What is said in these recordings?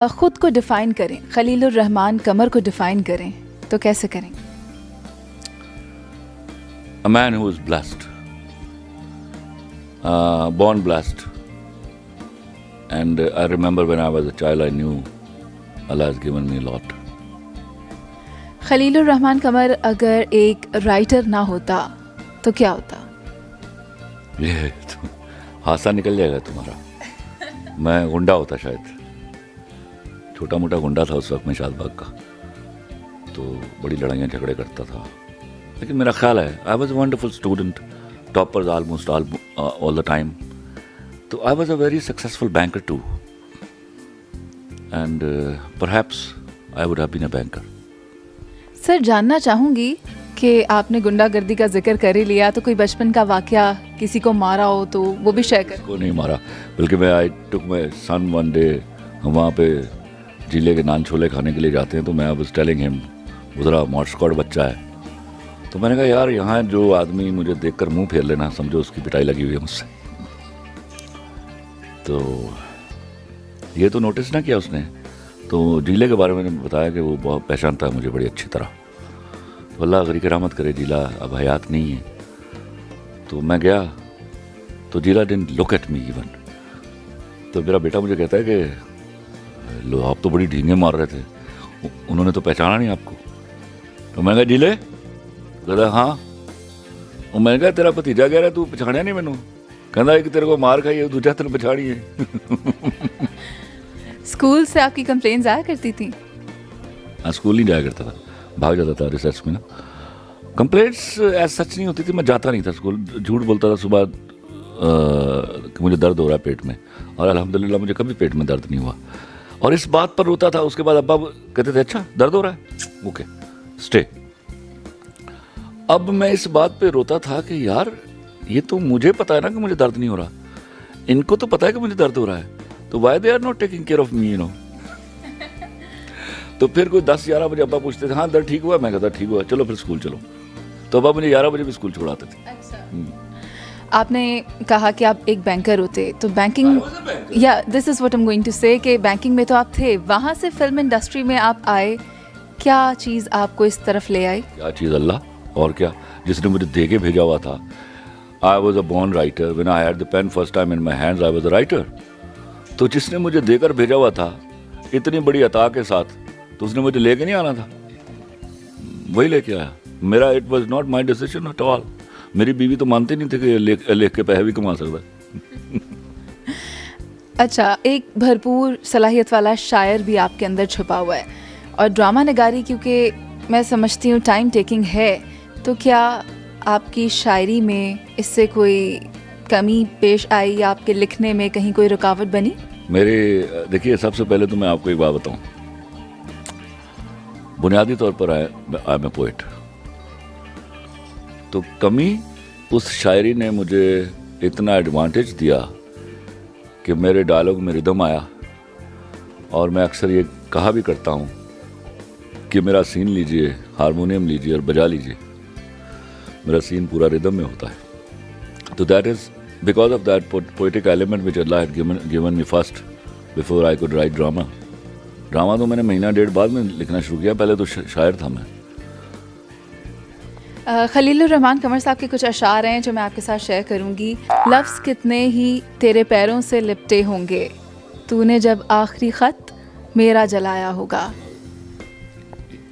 खुद को डिफाइन करें, खलीलुर रहमान कमर को डिफाइन करें तो कैसे करें? A man who is blessed, born blessed. And I remember when I was a child, I knew Allah has given me a lot. Khalilur Rahman कमर अगर एक राइटर ना होता तो क्या होता? ये तो हादसा निकल जाएगा तुम्हारा। मैं गुंडा होता शायद, छोटा मोटा गुंडा था उस वक्त में शादबाग का, तो बड़ी लड़ाइयाँ झगड़े करता था। लेकिन मेरा ख्याल है I was a wonderful student, toppers almost all the time. तो I was a very successful banker too, and perhaps I would have been a banker. Sir, जानना चाहूँगी कि आपने गुंडागर्दी का जिक्र कर ही लिया, तो कोई बचपन का वाकया, किसी को मारा हो तो वो भी शेयर कर। को नहीं मारा, बल्कि मैं आई टुक माई सन वन डे, हम वहाँ पे जिले के नान छोले खाने के लिए जाते हैं, तो मैं वाज टेलिंग हिम, उधरा मॉर्स्कॉड बच्चा है, तो मैंने कहा यार यहाँ जो आदमी मुझे देखकर मुंह फेर लेना, समझो उसकी पिटाई लगी हुई है मुझसे। तो ये तो नोटिस ना किया उसने, तो जिले के बारे में बताया कि वो बहुत पहचानता है मुझे बड़ी अच्छी तरह। तो अल्लाह गरी करामत करे, जिला अब हयात नहीं है। तो मैं गया तो जिला didn't look at me even. तो मेरा बेटा मुझे कहता है कि लो आप तो बड़ी ढींगे मार रहे थे, उन्होंने तो पहचाना नहीं आपको। तो मैं कहा जिले, कहता हाँ। और मैंने कहा तेरा भतीजा कह रहा तू पछाड़िया नहीं मैनू, कहता एक तेरे को मार खाई है, दूजा तेन पछाड़ी है। स्कूल से आपकी कंप्लेंट्स आया करती थी? हाँ, स्कूल नहीं जाया करता था, भाग जाता था रिसर्च में ना। कंप्लेंट्स ऐसा सच नहीं होती थी, मैं जाता नहीं था स्कूल, झूठ बोलता था सुबह कि मुझे दर्द हो रहा है पेट में, और अल्हम्दुलिल्लाह मुझे कभी पेट में दर्द नहीं हुआ। और इस बात पर रोता था। उसके बाद अब्बा कहते थे अच्छा दर्द हो रहा है, ओके स्टे। अब मैं इस बात पे रोता था कि यार ये तो मुझे पता है ना कि मुझे दर्द नहीं हो रहा, इनको तो पता है कि मुझे दर्द हो रहा है, तो why they are not taking care of me, you know. तो फिर कोई 10-11 बजे अब्बा पूछते थे हाँ दर्द ठीक हुआ, मैं कहता ठीक हुआ, चलो फिर स्कूल चलो। तो अब्बा मुझे 11 बजे भी स्कूल छोड़ाते थे। आपने कहा कि आप एक बैंकर होते, तो बैंकिंग, या this is what I am going to say, कि बैंकिंग में तो आप थे, वहाँ से फिल्म इंडस्ट्री में आप आए, क्या चीज़ आपको इस तरफ ले आई? क्या चीज़? अल्लाह, और क्या, जिसने मुझे दे के भेजा हुआ था। I was a born writer, when I had the pen first time in my hands I was a writer. तो जिसने मुझे देकर भेजा हुआ था इतनी बड़ी अता के साथ, तो उसने मुझे लेके नहीं आना था, वही लेके आया। मेरा it was not my decision at all. मेरी बीवी तो मानती नहीं थी कि लेख के पैसे भी कमा सकता है। अच्छा, एक भरपूर सलाहियत वाला शायर भी आपके अंदर छुपा हुआ है, और ड्रामा नगारी क्योंकि मैं समझती हूँ टाइम टेकिंग है, तो क्या आपकी शायरी में इससे कोई कमी पेश आई या आपके लिखने में कहीं कोई रुकावट बनी? मेरे देखिए, सबसे पहले तो मैं आपको एक बात बताऊं, बुनियादी तौर पर आई एम ए पोएट। तो कमी उस शायरी ने मुझे इतना एडवांटेज दिया कि मेरे डायलॉग में रिदम आया, और मैं अक्सर ये कहा भी करता हूँ कि मेरा सीन लीजिए, हारमोनियम लीजिए और बजा लीजिए, मेरा सीन पूरा रिदम में होता है। तो that is because of that poetic element which Allah had given me first before I could write drama. Drama तो मैंने महीना डेढ़ बाद में लिखना शुरू किया, पहले तो शायर था मैं। खलीलुर रहमान कमर साहब के कुछ अशार हैं जो मैं आपके साथ शेयर करूंगी। लफ्ज़ कितने ही तेरे पैरों से लिपटे होंगे, तूने जब आखिरी ख़त मेरा जलाया होगा।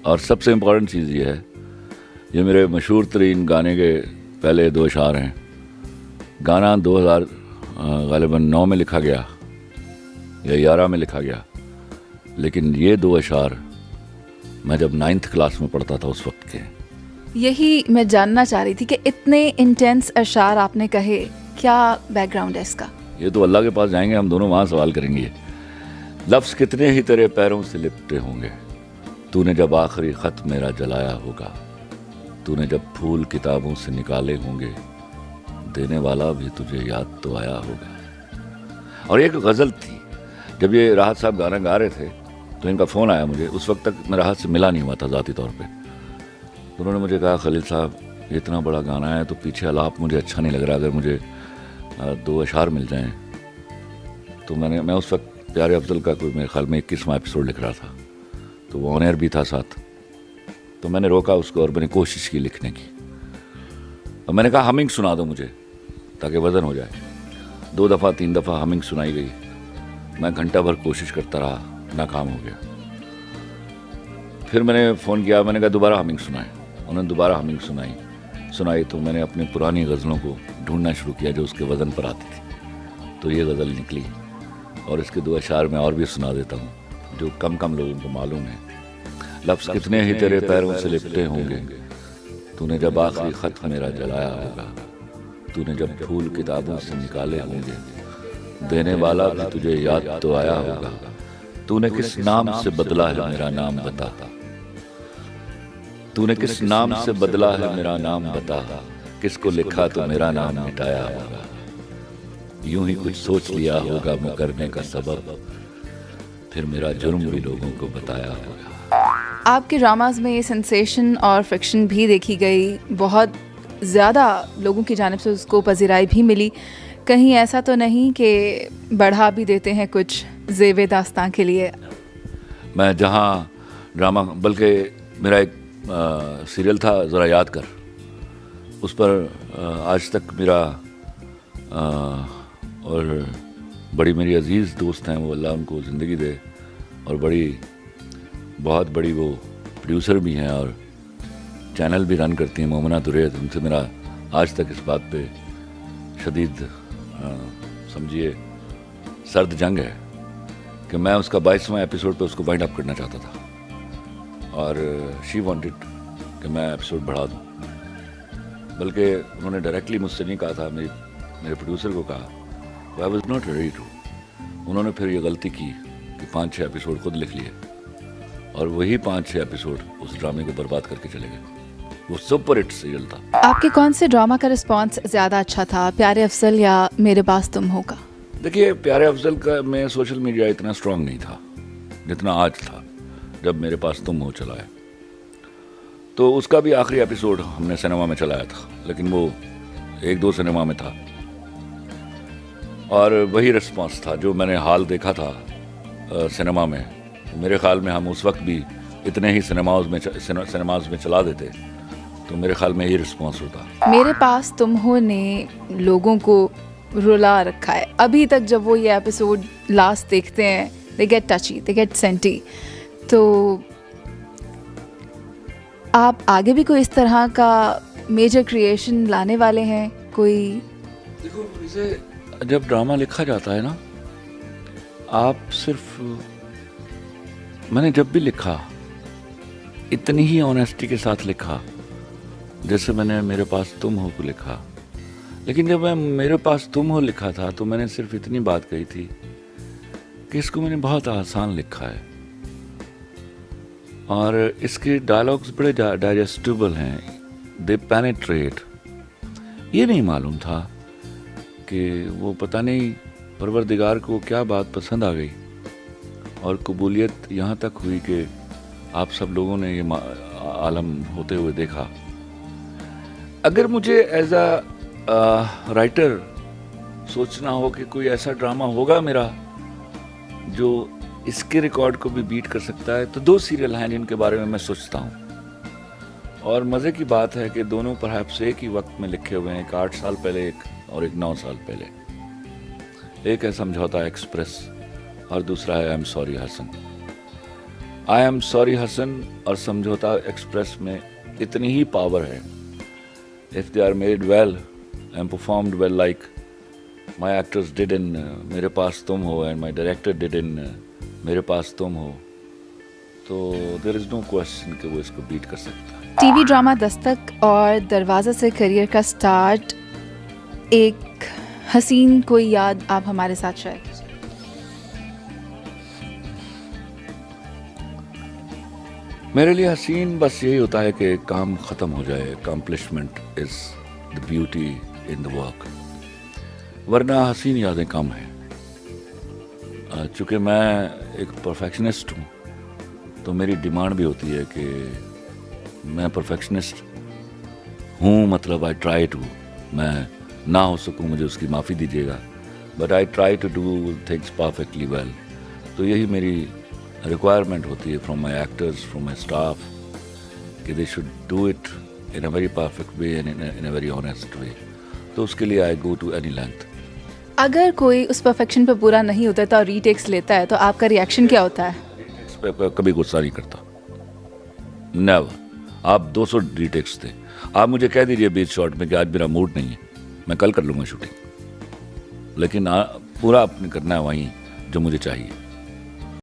और सबसे इम्पॉर्टेंट चीज़ ये है, ये मेरे मशहूर तरीन गाने के पहले 2 अशार हैं। गाना 2000 ग़ालिबन 9 में लिखा गया या 11 में लिखा गया, लेकिन ये 2 अशार मैं जब 9th क्लास में पढ़ता था उस वक्त के। यही मैं जानना चाह रही थी कि इतने इंटेंस अशार आपने कहे, क्या बैकग्राउंड है इसका? ये तो अल्लाह के पास जाएंगे हम दोनों, वहाँ सवाल करेंगे। लफ्ज़ कितने ही तेरे पैरों से लिपटे होंगे, तूने जब आखिरी ख़त मेरा जलाया होगा, तूने जब फूल किताबों से निकाले होंगे, देने वाला भी तुझे याद तो आया होगा। और एक गज़ल थी, जब ये राहत साहब गाना गा रहे थे तो इनका फ़ोन आया मुझे। उस वक्त तक मैं राहत से मिला नहीं हुआ था ज़ाती तौर पे। तो उन्होंने मुझे कहा खलील साहब इतना बड़ा गाना है तो पीछे आलाप मुझे अच्छा नहीं लग रहा, अगर मुझे 2 अशार मिल जाएं। तो मैं उस वक्त प्यारे अफजल का कोई मेरे ख्याल में 21वां एपिसोड लिख रहा था, तो वो ऑन एयर भी था साथ। तो मैंने रोका उसको और मैंने कोशिश की लिखने की, और मैंने कहा हमिंग सुना दो मुझे ताकि वज़न हो जाए। 2 दफ़ा 3 दफ़ा हमिंग सुनाई गई, मैं घंटा भर कोशिश करता रहा, नाकाम हो गया। फिर मैंने फ़ोन किया, मैंने कहा दोबारा हमिंग सुनाए। उन्होंने दोबारा हमिंग सुनाई तो मैंने अपनी पुरानी गज़लों को ढूंढना शुरू किया जो उसके वज़न पर आती थी, तो ये गज़ल निकली। और इसके 2 अशार मैं और भी सुना देता हूँ जो कम लोगों को मालूम है। लफ्ज़ कितने ही तेरे पैरों से लिपटे होंगे, तूने जब आखिरी ख़त मेरा जलाया होगा, तूने जब फूल किताबों से निकाले होंगे, देने वाला भी तुझे याद तो आया होगा, तूने किस नाम से बदला है मेरा नाम बता, तूने किस नाम से बदला है मेरा नाम बता, किसको लिखा तो मेरा नाम मिटाया होगा, यूं ही कुछ सोच लिया होगा मुकरने का सबब, फिर मेरा जुर्म भी लोगों को बताया होगा। आपके ड्रामाज में ये सेंसेशन और फिक्शन भी देखी गई, बहुत ज़्यादा लोगों की जानिब से उसको पजीराई भी मिली। कहीं ऐसा तो नहीं कि बढ़ा भी देते हैं कुछ ज़ेवे दास्तां के लिए? मैं जहाँ ड्रामा, बल्कि मेरा एक सीरियल था ज़रा याद कर, उस पर आज तक मेरा और बड़ी मेरी अजीज़ दोस्त हैं, वो अल्लाह उनको ज़िंदगी दे, और बहुत बड़ी वो प्रोड्यूसर भी हैं और चैनल भी रन करती हैं, मोमना दुरैत। उनसे मेरा आज तक इस बात पे शदीद समझिए सर्द जंग है कि मैं उसका 22वां एपिसोड पे उसको वाइंड अप करना चाहता था, और शी वांटेड कि मैं एपिसोड बढ़ा दूँ। बल्कि उन्होंने डायरेक्टली मुझसे नहीं कहा था, मेरे प्रोड्यूसर को कहा, I was not ready to. उन्होंने फिर ये गलती की कि 5-6 एपिसोड खुद लिख लिए, और वही 5-6 एपिसोड उस ड्रामे को बर्बाद करके चले गए। वो सुपर हिट सीरियल था। आपके कौन से ड्रामा का रिस्पांस ज़्यादा अच्छा था, प्यारे अफजल या मेरे पास तुम हो का? देखिए, प्यारे अफजल का में सोशल मीडिया इतना स्ट्रांग नहीं था जितना आज था जब मेरे पास तुम हो चला है। तो उसका भी आखिरी एपिसोड हमने सिनेमा में चलाया था, लेकिन वो 1-2 सिनेमा में था, और वही रिस्पांस था जो मैंने हाल देखा था सिनेमा में। मेरे ख्याल में हम उस वक्त भी इतने ही सिनेमाज में चला देते, तो मेरे ख्याल में यही रिस्पांस होता। मेरे पास तुम हो ने लोगों को रुला रखा है अभी तक। जब वो ये एपिसोड लास्ट देखते हैं, they get touchy, they get senti. तो आप आगे भी कोई इस तरह का मेजर क्रिएशन लाने वाले हैं? कोई देखो, इसे जब ड्रामा लिखा जाता है ना, आप सिर्फ, मैंने जब भी लिखा इतनी ही ऑनेस्टी के साथ लिखा जैसे मैंने मेरे पास तुम हो को लिखा। लेकिन जब मैं मेरे पास तुम हो लिखा था तो मैंने सिर्फ इतनी बात कही थी कि इसको मैंने बहुत आसान लिखा है, और इसके डायलॉग्स बड़े डाइजेस्टिबल हैं, दे पेनिट्रेट। ये नहीं मालूम था कि वो पता नहीं परवरदिगार को क्या बात पसंद आ गई, और कबूलियत यहाँ तक हुई कि आप सब लोगों ने ये आलम होते हुए देखा। अगर मुझे एज अ राइटर सोचना हो कि कोई ऐसा ड्रामा होगा मेरा जो इसके रिकॉर्ड को भी बीट कर सकता है, तो 2 सीरियल हैं जिनके बारे में मैं सोचता हूँ। और मज़े की बात है कि दोनों परहैप्स एक ही वक्त में लिखे हुए हैं, एक 8 साल पहले एक और एक 9 साल पहले। एक है समझौता एक्सप्रेस और दूसरा है I am sorry Hasan. I am sorry Hasan और समझौता एक्सप्रेस में इतनी ही पावर है, if they are made well and performed well like my actors did in मेरे पास तुम हो and my director did in मेरे पास तुम हो, तो देयर इज़ नो क्वेश्चन कि वो इसको बीट कर सकता है। टीवी ड्रामा दस्तक और दरवाज़ा से करियर का स्टार्ट, एक हसीन कोई याद आप हमारे साथ शेयर कीजिए। मेरे लिए हसीन बस यही होता है कि काम ख़त्म हो जाए। Accomplishment is the beauty in the work, वरना हसीन यादें कम हैं। चूँकि मैं एक परफेक्शनिस्ट हूँ तो मेरी डिमांड भी होती है कि मैं परफेक्शनिस्ट हूँ, मतलब आई ट्राई टू, मैं ना हो सकूँ मुझे उसकी माफ़ी दीजिएगा, but I try to do things perfectly well. तो यही मेरी रिक्वायरमेंट होती है from my actors, from my staff, कि they should do it in a very perfect way and in a very honest way. तो उसके लिए I go to any length. अगर कोई उस परफेक्शन पे पूरा नहीं उतरता और रीटेक्स लेता है तो आपका रिएक्शन क्या होता है? इस पे कभी गुस्सा नहीं करता, नेवर. आप 200 रीटेक्स थे, आप मुझे कह दीजिए 20 शॉट में कि आज मेरा मूड नहीं है, मैं कल कर लूँगा शूटिंग, लेकिन पूरा आपने करना है वहीं जो मुझे चाहिए.